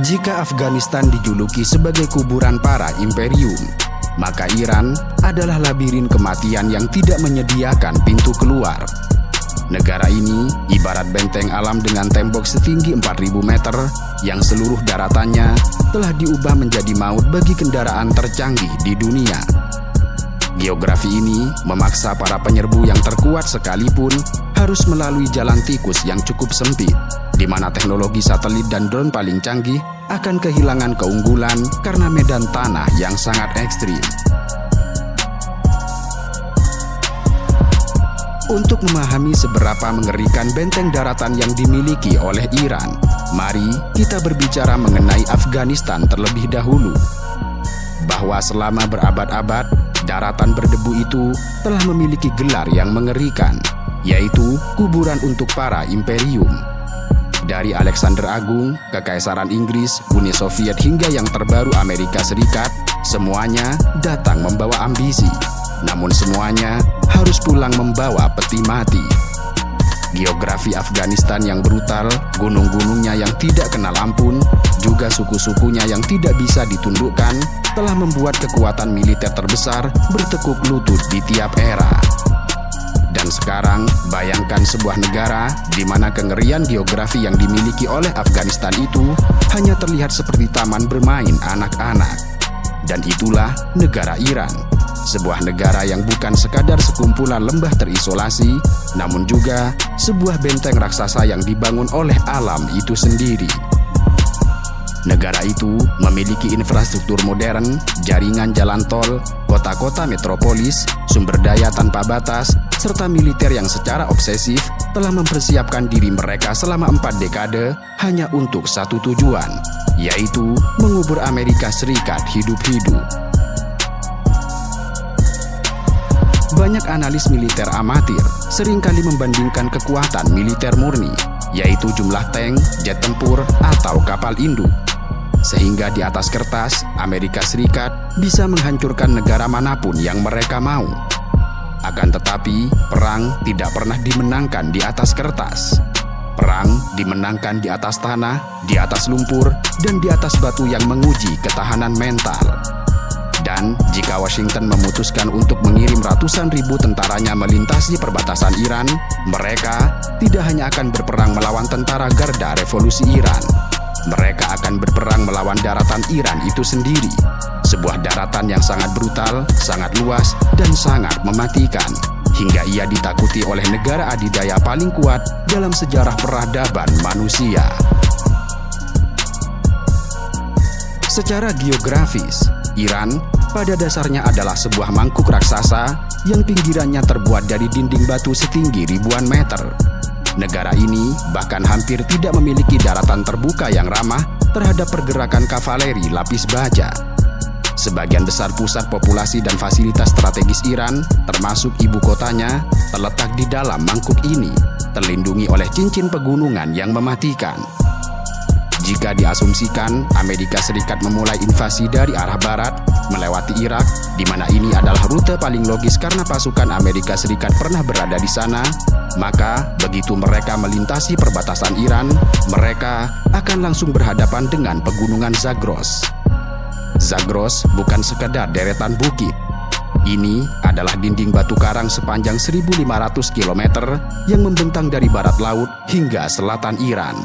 Jika Afghanistan dijuluki sebagai kuburan para imperium, maka Iran adalah labirin kematian yang tidak menyediakan pintu keluar. Negara ini ibarat benteng alam dengan tembok setinggi 4.000 meter yang seluruh daratannya telah diubah menjadi maut bagi kendaraan tercanggih di dunia. Geografi ini memaksa para penyerbu yang terkuat sekalipun harus melalui jalan tikus yang cukup sempit, di mana teknologi satelit dan drone paling canggih akan kehilangan keunggulan karena medan tanah yang sangat ekstrim. Untuk memahami seberapa mengerikan benteng daratan yang dimiliki oleh Iran, mari kita berbicara mengenai Afghanistan terlebih dahulu. Bahwa selama berabad-abad, daratan berdebu itu telah memiliki gelar yang mengerikan, yaitu kuburan untuk para imperium. Dari Alexander Agung, Kekaisaran Inggris, Uni Soviet hingga yang terbaru Amerika Serikat, semuanya datang membawa ambisi. Namun semuanya harus pulang membawa peti mati. Geografi Afghanistan yang brutal, gunung-gunungnya yang tidak kenal ampun, juga suku-sukunya yang tidak bisa ditundukkan, telah membuat kekuatan militer terbesar bertekuk lutut di tiap era. Dan sekarang, bayangkan sebuah negara di mana kengerian geografi yang dimiliki oleh Afghanistan itu hanya terlihat seperti taman bermain anak-anak. Dan itulah negara Iran. Sebuah negara yang bukan sekadar sekumpulan lembah terisolasi, namun juga sebuah benteng raksasa yang dibangun oleh alam itu sendiri. Negara itu memiliki infrastruktur modern, jaringan jalan tol, kota-kota metropolis, sumber daya tanpa batas, serta militer yang secara obsesif telah mempersiapkan diri mereka selama 4 dekade hanya untuk satu tujuan, yaitu mengubur Amerika Serikat hidup-hidup. Banyak analis militer amatir seringkali membandingkan kekuatan militer murni, yaitu jumlah tank, jet tempur, atau kapal induk. Sehingga di atas kertas, Amerika Serikat bisa menghancurkan negara manapun yang mereka mau. Akan tetapi, perang tidak pernah dimenangkan di atas kertas. Perang dimenangkan di atas tanah, di atas lumpur, dan di atas batu yang menguji ketahanan mental. Dan jika Washington memutuskan untuk mengirim ratusan ribu tentaranya melintasi perbatasan Iran, mereka tidak hanya akan berperang melawan tentara Garda Revolusi Iran. Mereka akan berperang melawan daratan Iran itu sendiri. Sebuah daratan yang sangat brutal, sangat luas, dan sangat mematikan. Hingga ia ditakuti oleh negara adidaya paling kuat dalam sejarah peradaban manusia. Secara geografis, Iran pada dasarnya adalah sebuah mangkuk raksasa yang pinggirannya terbuat dari dinding batu setinggi ribuan meter. Negara ini bahkan hampir tidak memiliki daratan terbuka yang ramah terhadap pergerakan kavaleri lapis baja. Sebagian besar pusat populasi dan fasilitas strategis Iran, termasuk ibu kotanya, terletak di dalam mangkuk ini, terlindungi oleh cincin pegunungan yang mematikan. Jika diasumsikan Amerika Serikat memulai invasi dari arah barat, melewati Irak, di mana ini adalah rute paling logis karena pasukan Amerika Serikat pernah berada di sana, maka begitu mereka melintasi perbatasan Iran, mereka akan langsung berhadapan dengan pegunungan Zagros. Zagros bukan sekadar deretan bukit. Ini adalah dinding batu karang sepanjang 1.500 km yang membentang dari barat laut hingga selatan Iran.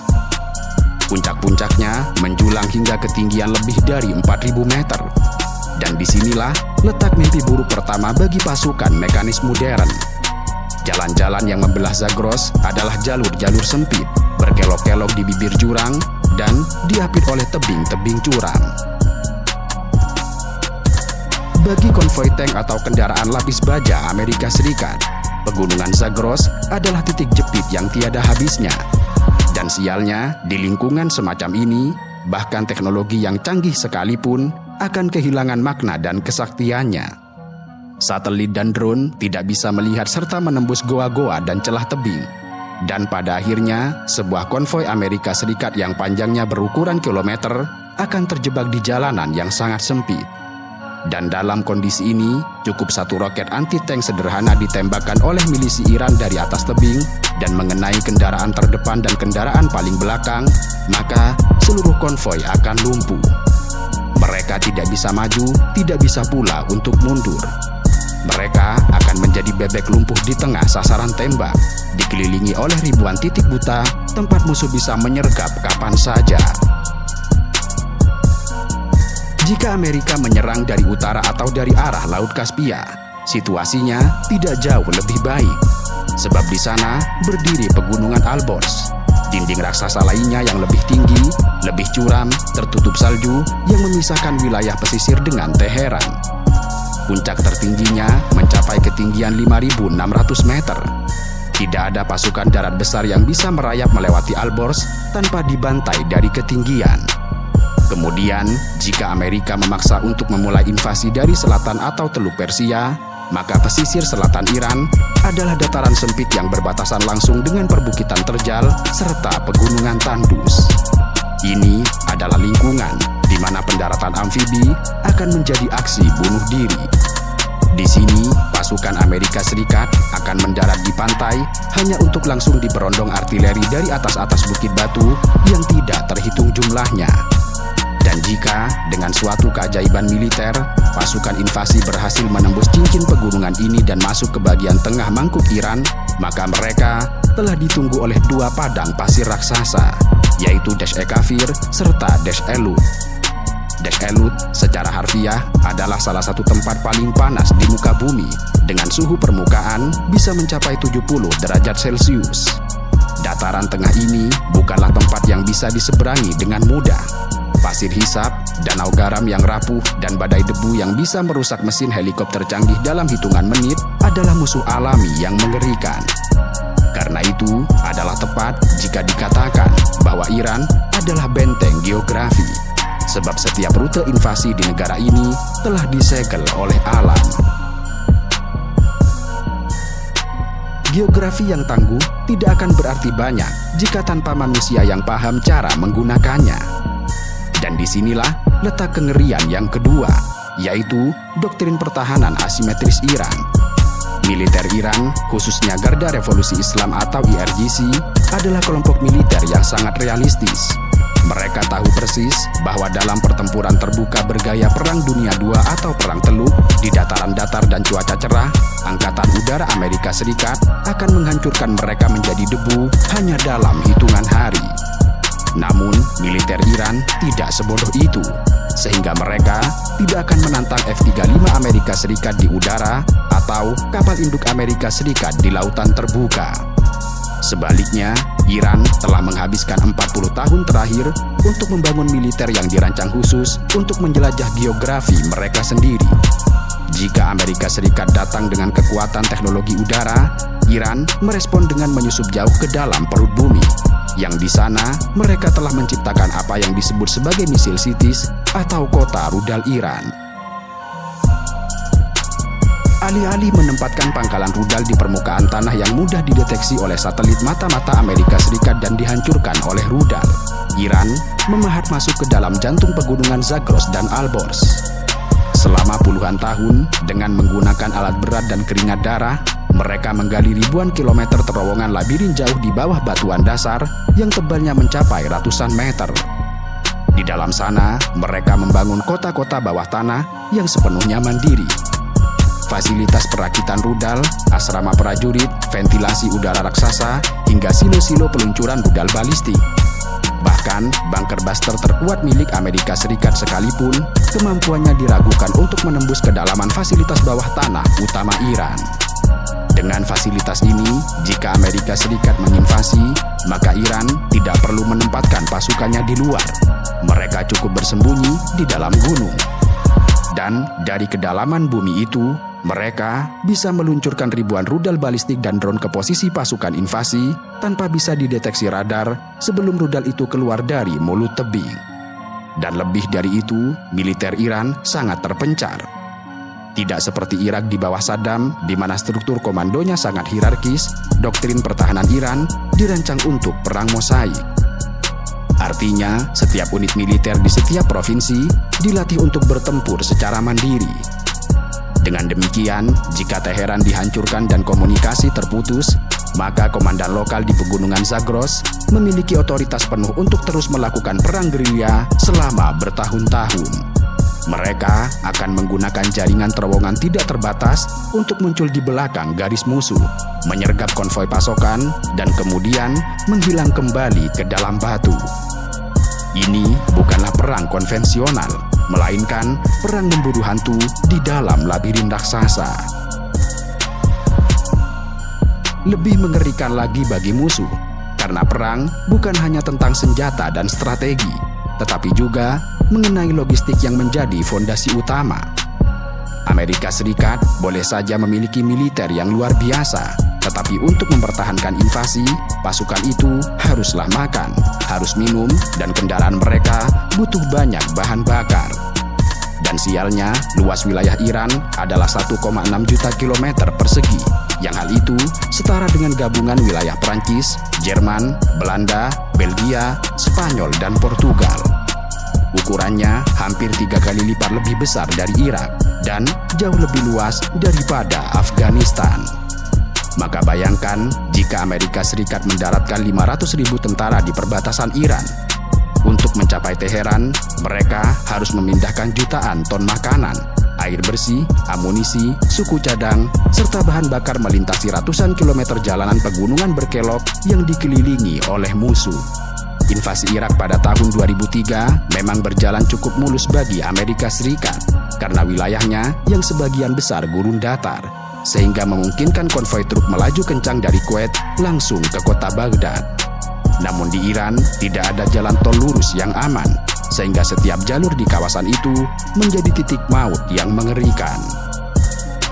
Puncak-puncaknya menjulang hingga ketinggian lebih dari 4.000 meter. Dan disinilah letak mimpi buruk pertama bagi pasukan mekanis modern. Jalan-jalan yang membelah Zagros adalah jalur-jalur sempit, berkelok-kelok di bibir jurang, dan diapit oleh tebing-tebing curam. Bagi konvoi tank atau kendaraan lapis baja Amerika Serikat, pegunungan Zagros adalah titik jepit yang tiada habisnya. Dan sialnya, di lingkungan semacam ini, bahkan teknologi yang canggih sekalipun akan kehilangan makna dan kesaktiannya. Satelit dan drone tidak bisa melihat serta menembus goa-goa dan celah tebing. Dan pada akhirnya, sebuah konvoi Amerika Serikat yang panjangnya berukuran kilometer akan terjebak di jalanan yang sangat sempit. Dan dalam kondisi ini, cukup satu roket anti-tank sederhana ditembakkan oleh milisi Iran dari atas tebing, dan mengenai kendaraan terdepan dan kendaraan paling belakang, maka seluruh konvoi akan lumpuh. Mereka tidak bisa maju, tidak bisa pula untuk mundur. Mereka akan menjadi bebek lumpuh di tengah sasaran tembak, dikelilingi oleh ribuan titik buta, tempat musuh bisa menyergap kapan saja. Jika Amerika menyerang dari utara atau dari arah Laut Kaspia, situasinya tidak jauh lebih baik. Sebab di sana berdiri pegunungan Alborz, dinding raksasa lainnya yang lebih tinggi, lebih curam, tertutup salju yang memisahkan wilayah pesisir dengan Teheran. Puncak tertingginya mencapai ketinggian 5.600 meter. Tidak ada pasukan darat besar yang bisa merayap melewati Alborz tanpa dibantai dari ketinggian. Kemudian, jika Amerika memaksa untuk memulai invasi dari selatan atau Teluk Persia, maka pesisir selatan Iran adalah dataran sempit yang berbatasan langsung dengan perbukitan terjal serta pegunungan tandus. Ini adalah lingkungan di mana pendaratan amfibi akan menjadi aksi bunuh diri. Di sini, pasukan Amerika Serikat akan mendarat di pantai hanya untuk langsung diberondong artileri dari atas-atas bukit batu yang tidak terhitung jumlahnya. Dan jika dengan suatu keajaiban militer, pasukan invasi berhasil menembus cincin pegunungan ini dan masuk ke bagian tengah mangkuk Iran, maka mereka telah ditunggu oleh dua padang pasir raksasa, yaitu Desh-e-Kafir serta Desh-e-Lut. Desh-e-Lut secara harfiah adalah salah satu tempat paling panas di muka bumi dengan suhu permukaan bisa mencapai 70 derajat Celcius. Dataran tengah ini bukanlah tempat yang bisa diseberangi dengan mudah. Pasir hisap, danau garam yang rapuh, dan badai debu yang bisa merusak mesin helikopter canggih dalam hitungan menit adalah musuh alami yang mengerikan. Karena itu, adalah tepat jika dikatakan bahwa Iran adalah benteng geografi. Sebab setiap rute invasi di negara ini telah disegel oleh alam. Geografi yang tangguh tidak akan berarti banyak jika tanpa manusia yang paham cara menggunakannya. Dan disinilah letak kengerian yang kedua, yaitu doktrin pertahanan asimetris Iran. Militer Iran, khususnya Garda Revolusi Islam atau IRGC, adalah kelompok militer yang sangat realistis. Mereka tahu persis bahwa dalam pertempuran terbuka bergaya Perang Dunia II atau Perang Teluk, di dataran datar dan cuaca cerah, Angkatan Udara Amerika Serikat akan menghancurkan mereka menjadi debu hanya dalam hitungan hari. Namun, militer Iran tidak sebodoh itu, sehingga mereka tidak akan menantang F-35 Amerika Serikat di udara atau kapal induk Amerika Serikat di lautan terbuka. Sebaliknya, Iran telah menghabiskan 40 tahun terakhir untuk membangun militer yang dirancang khusus untuk menjelajah geografi mereka sendiri. Jika Amerika Serikat datang dengan kekuatan teknologi udara, Iran merespon dengan menyusup jauh ke dalam perut bumi, yang di sana mereka telah menciptakan apa yang disebut sebagai misil Sitis atau kota rudal Iran. Alih-alih menempatkan pangkalan rudal di permukaan tanah yang mudah dideteksi oleh satelit mata-mata Amerika Serikat dan dihancurkan oleh rudal, Iran memahat masuk ke dalam jantung pegunungan Zagros dan Alborz. Selama puluhan tahun, dengan menggunakan alat berat dan keringat darah, mereka menggali ribuan kilometer terowongan labirin jauh di bawah batuan dasar yang tebalnya mencapai ratusan meter. Di dalam sana, mereka membangun kota-kota bawah tanah yang sepenuhnya mandiri. Fasilitas perakitan rudal, asrama prajurit, ventilasi udara raksasa, hingga silo-silo peluncuran rudal balistik. Bahkan, bunker buster terkuat milik Amerika Serikat sekalipun, kemampuannya diragukan untuk menembus kedalaman fasilitas bawah tanah utama Iran. Dengan fasilitas ini, jika Amerika Serikat menginvasi, maka Iran tidak perlu menempatkan pasukannya di luar. Mereka cukup bersembunyi di dalam gunung. Dan dari kedalaman bumi itu, mereka bisa meluncurkan ribuan rudal balistik dan drone ke posisi pasukan invasi tanpa bisa dideteksi radar sebelum rudal itu keluar dari mulut tebing. Dan lebih dari itu, militer Iran sangat terpencar. Tidak seperti Irak di bawah Saddam, di mana struktur komandonya sangat hierarkis, doktrin pertahanan Iran dirancang untuk perang mosaik. Artinya, setiap unit militer di setiap provinsi dilatih untuk bertempur secara mandiri. Dengan demikian, jika Teheran dihancurkan dan komunikasi terputus, maka komandan lokal di pegunungan Zagros memiliki otoritas penuh untuk terus melakukan perang gerilya selama bertahun-tahun. Mereka akan menggunakan jaringan terowongan tidak terbatas untuk muncul di belakang garis musuh, menyergap konvoi pasokan, dan kemudian menghilang kembali ke dalam batu. Ini bukanlah perang konvensional, melainkan perang memburu hantu di dalam labirin raksasa. Lebih mengerikan lagi bagi musuh, karena perang bukan hanya tentang senjata dan strategi, tetapi juga mengenai logistik yang menjadi fondasi utama. Amerika Serikat boleh saja memiliki militer yang luar biasa, tetapi untuk mempertahankan invasi, pasukan itu haruslah makan, harus minum, dan kendaraan mereka butuh banyak bahan bakar. Dan sialnya, luas wilayah Iran adalah 1,6 juta kilometer persegi, yang hal itu setara dengan gabungan wilayah Prancis, Jerman, Belanda, Belgia, Spanyol, dan Portugal. Ukurannya hampir 3 kali lipat lebih besar dari Irak dan jauh lebih luas daripada Afghanistan. Maka bayangkan jika Amerika Serikat mendaratkan 500.000 tentara di perbatasan Iran. Untuk mencapai Teheran, mereka harus memindahkan jutaan ton makanan, air bersih, amunisi, suku cadang, serta bahan bakar melintasi ratusan kilometer jalanan pegunungan berkelok yang dikelilingi oleh musuh. Invasi Irak pada tahun 2003 memang berjalan cukup mulus bagi Amerika Serikat karena wilayahnya yang sebagian besar gurun datar, sehingga memungkinkan konvoi truk melaju kencang dari Kuwait langsung ke kota Baghdad. Namun di Iran tidak ada jalan tol lurus yang aman, sehingga setiap jalur di kawasan itu menjadi titik maut yang mengerikan.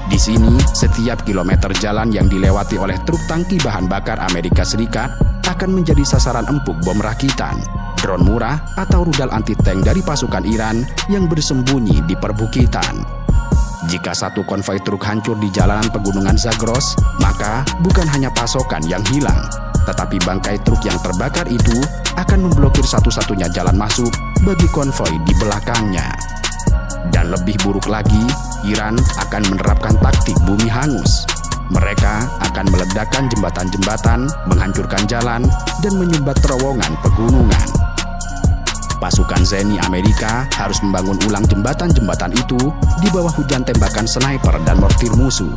Di sini, setiap kilometer jalan yang dilewati oleh truk tangki bahan bakar Amerika Serikat akan menjadi sasaran empuk bom rakitan, drone murah, atau rudal anti-tank dari pasukan Iran yang bersembunyi di perbukitan. Jika satu konvoi truk hancur di jalanan pegunungan Zagros, maka bukan hanya pasokan yang hilang, tetapi bangkai truk yang terbakar itu akan memblokir satu-satunya jalan masuk bagi konvoi di belakangnya. Dan lebih buruk lagi, Iran akan menerapkan taktik bumi hangus. Mereka akan meledakkan jembatan-jembatan, menghancurkan jalan, dan menyumbat terowongan pegunungan. Pasukan Zeni Amerika harus membangun ulang jembatan-jembatan itu di bawah hujan tembakan sniper dan mortir musuh.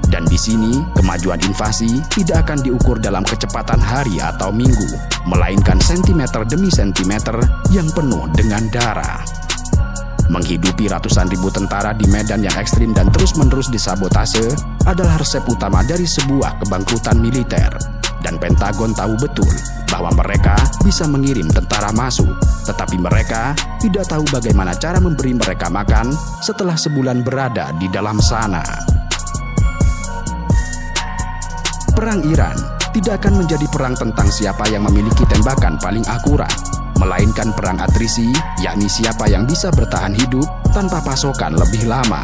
Dan di sini, kemajuan invasi tidak akan diukur dalam kecepatan hari atau minggu, melainkan sentimeter demi sentimeter yang penuh dengan darah. Menghidupi ratusan ribu tentara di medan yang ekstrim dan terus-menerus disabotase adalah resep utama dari sebuah kebangkrutan militer. Dan Pentagon tahu betul bahwa mereka bisa mengirim tentara masuk, tetapi mereka tidak tahu bagaimana cara memberi mereka makan setelah sebulan berada di dalam sana. Perang Iran tidak akan menjadi perang tentang siapa yang memiliki tembakan paling akurat, melainkan perang atrisi, yakni siapa yang bisa bertahan hidup tanpa pasokan lebih lama.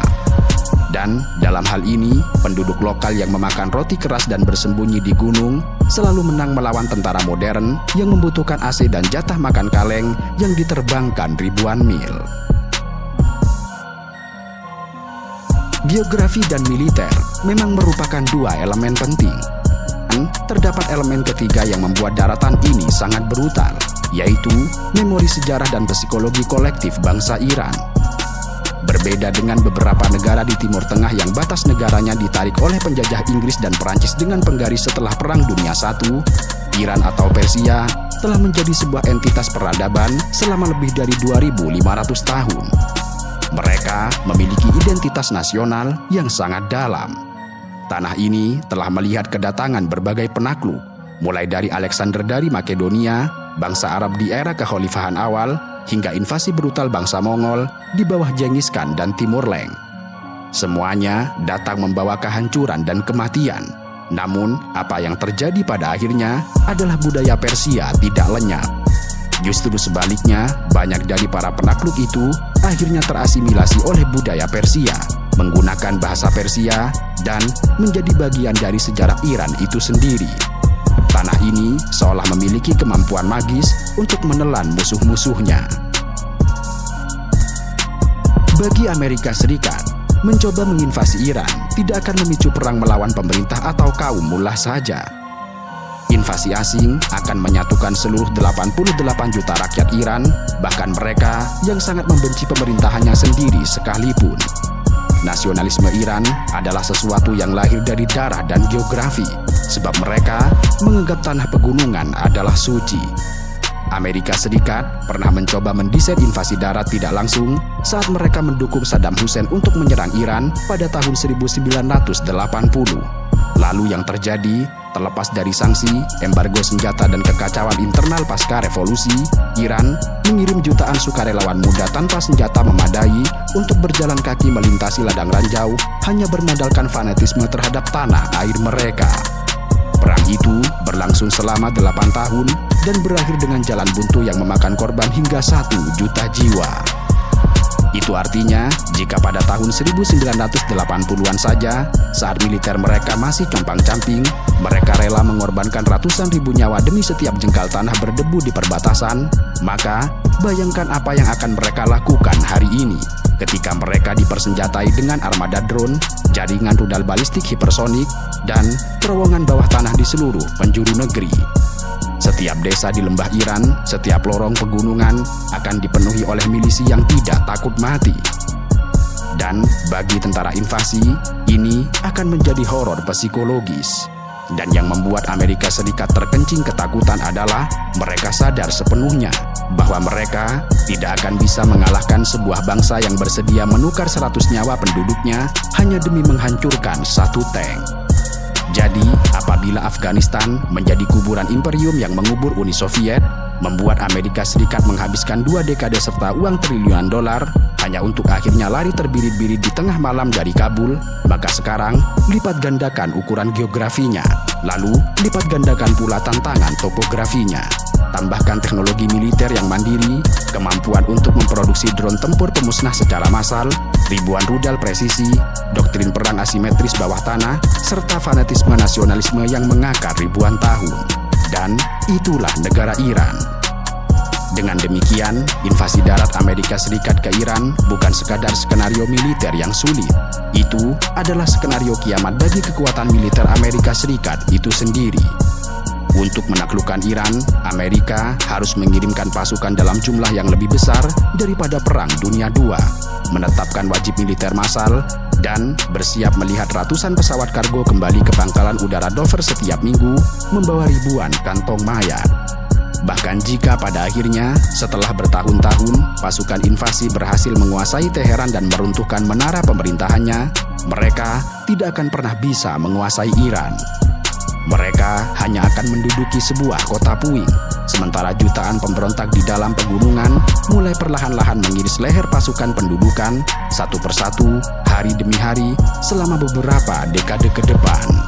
Dan dalam hal ini, penduduk lokal yang memakan roti keras dan bersembunyi di gunung selalu menang melawan tentara modern yang membutuhkan AC dan jatah makan kaleng yang diterbangkan ribuan mil. Geografi dan militer memang merupakan dua elemen penting. Terdapat elemen ketiga yang membuat daratan ini sangat brutal, yaitu memori sejarah dan psikologi kolektif bangsa Iran. Berbeda dengan beberapa negara di Timur Tengah yang batas negaranya ditarik oleh penjajah Inggris dan Perancis dengan penggaris setelah Perang Dunia I, Iran atau Persia telah menjadi sebuah entitas peradaban selama lebih dari 2.500 tahun. Mereka memiliki identitas nasional yang sangat dalam. Tanah ini telah melihat kedatangan berbagai penakluk, mulai dari Alexander dari Makedonia, bangsa Arab di era kekhalifahan awal, hingga invasi brutal bangsa Mongol di bawah Genghis Khan dan Timur Leng. Semuanya datang membawa kehancuran dan kematian. Namun, apa yang terjadi pada akhirnya adalah budaya Persia tidak lenyap. Justru sebaliknya, banyak dari para penakluk itu akhirnya terasimilasi oleh budaya Persia, menggunakan bahasa Persia, dan menjadi bagian dari sejarah Iran itu sendiri. Tanah ini seolah memiliki kemampuan magis untuk menelan musuh-musuhnya. Bagi Amerika Serikat, mencoba menginvasi Iran tidak akan memicu perang melawan pemerintah atau kaum mullah saja. Invasi asing akan menyatukan seluruh 88 juta rakyat Iran, bahkan mereka yang sangat membenci pemerintahannya sendiri sekalipun. Nasionalisme Iran adalah sesuatu yang lahir dari darah dan geografi, sebab mereka menganggap tanah pegunungan adalah suci. Amerika Serikat pernah mencoba mendesain invasi darat tidak langsung saat mereka mendukung Saddam Hussein untuk menyerang Iran pada tahun 1980. Lalu yang terjadi, terlepas dari sanksi, embargo senjata dan kekacauan internal pasca revolusi, Iran mengirim jutaan sukarelawan muda tanpa senjata memadai untuk berjalan kaki melintasi ladang ranjau hanya bermodalkan fanatisme terhadap tanah air mereka. Perang itu berlangsung selama 8 tahun dan berakhir dengan jalan buntu yang memakan korban hingga 1 juta jiwa. Itu artinya, jika pada tahun 1980-an saja, saat militer mereka masih compang-camping, mereka rela mengorbankan ratusan ribu nyawa demi setiap jengkal tanah berdebu di perbatasan, maka bayangkan apa yang akan mereka lakukan hari ini ketika mereka dipersenjatai dengan armada drone, jaringan rudal balistik hipersonik, dan terowongan bawah tanah di seluruh penjuru negeri. Setiap desa di lembah Iran, setiap lorong pegunungan akan dipenuhi oleh milisi yang tidak takut mati. Dan bagi tentara invasi, ini akan menjadi horor psikologis. Dan yang membuat Amerika Serikat terkencing ketakutan adalah mereka sadar sepenuhnya bahwa mereka tidak akan bisa mengalahkan sebuah bangsa yang bersedia menukar 100 nyawa penduduknya hanya demi menghancurkan satu tank. Jadi, apabila Afghanistan menjadi kuburan imperium yang mengubur Uni Soviet, membuat Amerika Serikat menghabiskan 2 dekade serta uang triliunan dolar hanya untuk akhirnya lari terbirit-birit di tengah malam dari Kabul, maka sekarang lipat gandakan ukuran geografinya, lalu lipat gandakan pula tantangan topografinya. Tambahkan teknologi militer yang mandiri, kemampuan untuk memproduksi drone tempur pemusnah secara massal, ribuan rudal presisi, doktrin perang asimetris bawah tanah, serta fanatisme nasionalisme yang mengakar ribuan tahun. Dan itulah negara Iran. Dengan demikian, invasi darat Amerika Serikat ke Iran bukan sekadar skenario militer yang sulit. Itu adalah skenario kiamat bagi kekuatan militer Amerika Serikat itu sendiri. Untuk menaklukkan Iran, Amerika harus mengirimkan pasukan dalam jumlah yang lebih besar daripada Perang Dunia II, menetapkan wajib militer massal, dan bersiap melihat ratusan pesawat kargo kembali ke pangkalan udara Dover setiap minggu, membawa ribuan kantong mayat. Bahkan jika pada akhirnya, setelah bertahun-tahun, pasukan invasi berhasil menguasai Teheran dan meruntuhkan menara pemerintahannya, mereka tidak akan pernah bisa menguasai Iran. Mereka hanya akan menduduki sebuah kota puing, sementara jutaan pemberontak di dalam pegunungan mulai perlahan-lahan mengiris leher pasukan pendudukan satu persatu, hari demi hari, selama beberapa dekade ke depan.